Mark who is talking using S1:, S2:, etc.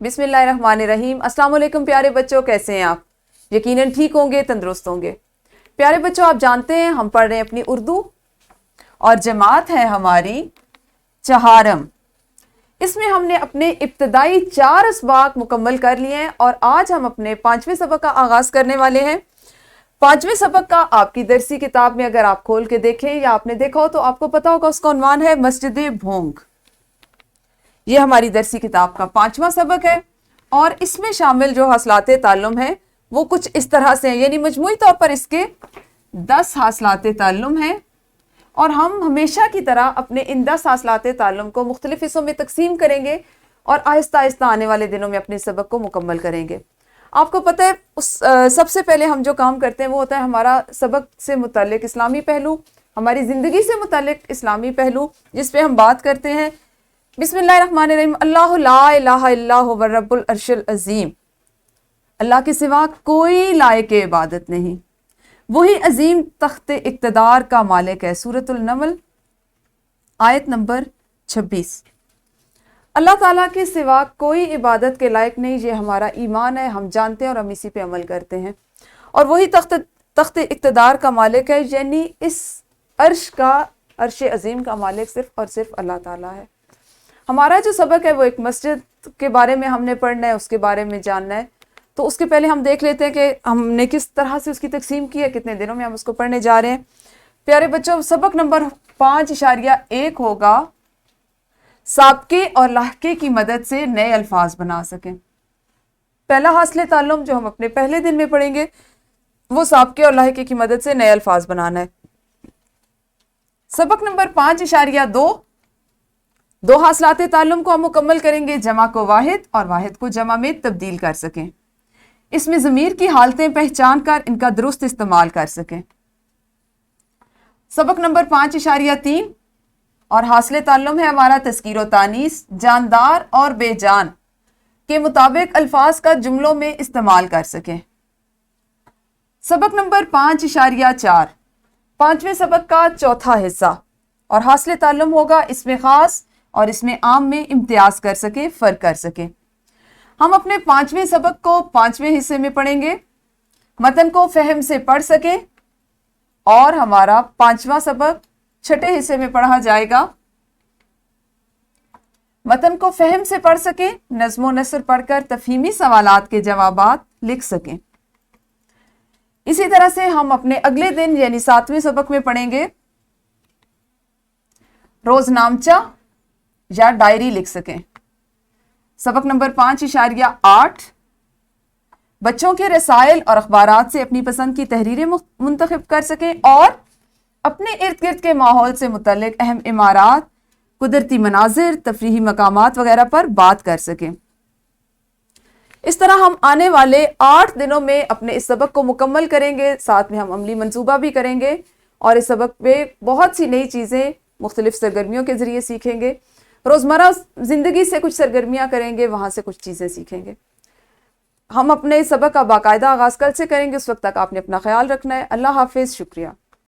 S1: بسم اللہ الرحمن الرحیم۔ السلام علیکم پیارے بچوں، کیسے ہیں آپ؟ یقیناً ٹھیک ہوں گے، تندرست ہوں گے۔ پیارے بچوں، آپ جانتے ہیں ہم پڑھ رہے ہیں اپنی اردو اور جماعت ہے ہماری چہارم۔ اس میں ہم نے اپنے ابتدائی 4 اسباق مکمل کر لیے ہیں اور آج ہم اپنے 5ویں سبق کا آغاز کرنے والے ہیں۔ 5ویں سبق کا آپ کی درسی کتاب میں اگر آپ کھول کے دیکھیں یا آپ نے دیکھا ہو تو آپ کو پتا ہوگا، اس کا عنوان ہے مسجد بھونگ۔ یہ ہماری درسی کتاب کا 5واں سبق ہے اور اس میں شامل جو حاصلات تعلم ہیں وہ کچھ اس طرح سے ہیں، یعنی مجموعی طور پر اس کے 10 حاصلات تعلم ہیں اور ہم ہمیشہ کی طرح اپنے ان 10 حاصلات تعلم کو مختلف حصوں میں تقسیم کریں گے اور آہستہ آہستہ آنے والے دنوں میں اپنے سبق کو مکمل کریں گے۔ آپ کو پتہ ہے سب سے پہلے ہم جو کام کرتے ہیں وہ ہوتا ہے ہمارا سبق سے متعلق اسلامی پہلو، ہماری زندگی سے متعلق اسلامی پہلو، جس پہ ہم بات کرتے ہیں۔ بسم اللہ الرحمن الرحیم۔ اللہ لا الہ الا هو رب العرش العظیم۔ اللہ کے سوا کوئی لائق عبادت نہیں، وہی عظیم تخت اقتدار کا مالک ہے۔ سورۃ النمل آیت نمبر 26۔ اللہ تعالیٰ کے سوا کوئی عبادت کے لائق نہیں، یہ ہمارا ایمان ہے، ہم جانتے ہیں اور ہم اسی پہ عمل کرتے ہیں۔ اور وہی تخت اقتدار کا مالک ہے، یعنی اس عرش عظیم کا مالک صرف اور صرف اللہ تعالیٰ ہے۔ ہمارا جو سبق ہے وہ ایک مسجد کے بارے میں ہم نے پڑھنا ہے، اس کے بارے میں جاننا ہے۔ تو اس کے پہلے ہم دیکھ لیتے ہیں کہ ہم نے کس طرح سے اس کی تقسیم کی ہے، کتنے دنوں میں ہم اس کو پڑھنے جا رہے ہیں۔ پیارے بچوں، سبق نمبر 5.1 ہوگا سابقے اور لاحقے کی مدد سے نئے الفاظ بنا سکیں۔ پہلا حاصل تعلم جو ہم اپنے پہلے دن میں پڑھیں گے وہ سابقے اور لاحقے کی مدد سے نئے الفاظ بنانا ہے۔ سبق نمبر 5.2 دو حاصلات تعلم کو ہم مکمل کریں گے، جمع کو واحد اور واحد کو جمع میں تبدیل کر سکیں، اس میں ضمیر کی حالتیں پہچان کر ان کا درست استعمال کر سکیں۔ سبق نمبر 5.3 اور حاصل تعلم ہے ہمارا تذکیر و تانیث، جاندار اور بے جان کے مطابق الفاظ کا جملوں میں استعمال کر سکیں۔ سبق نمبر 5.4 5ویں سبق کا چوتھا حصہ اور حاصل تعلم ہوگا اس میں خاص اور اس میں عام میں امتیاز کر سکیں، فرق کر سکیں۔ ہم اپنے 5ویں سبق کو 5ویں حصے میں پڑھیں گے، متن کو فہم سے پڑھ سکیں، اور ہمارا 5واں سبق 6ٹھے حصے میں پڑھا جائے گا، متن کو فہم سے پڑھ سکیں، نظم و نثر پڑھ کر تفہیمی سوالات کے جوابات لکھ سکیں۔ اسی طرح سے ہم اپنے اگلے دن یعنی 7ویں سبق میں پڑھیں گے روزنامچہ یا ڈائری لکھ سکیں۔ سبق نمبر 5.8 بچوں کے رسائل اور اخبارات سے اپنی پسند کی تحریریں منتخب کر سکیں اور اپنے ارد گرد کے ماحول سے متعلق اہم عمارات، قدرتی مناظر، تفریحی مقامات وغیرہ پر بات کر سکیں۔ اس طرح ہم آنے والے 8 دنوں میں اپنے اس سبق کو مکمل کریں گے، ساتھ میں ہم عملی منصوبہ بھی کریں گے اور اس سبق میں بہت سی نئی چیزیں مختلف سرگرمیوں کے ذریعے سیکھیں گے۔ روزمرہ زندگی سے کچھ سرگرمیاں کریں گے، وہاں سے کچھ چیزیں سیکھیں گے۔ ہم اپنے سبق کا باقاعدہ آغاز کل سے کریں گے، اس وقت تک آپ نے اپنا خیال رکھنا ہے۔ اللہ حافظ، شکریہ۔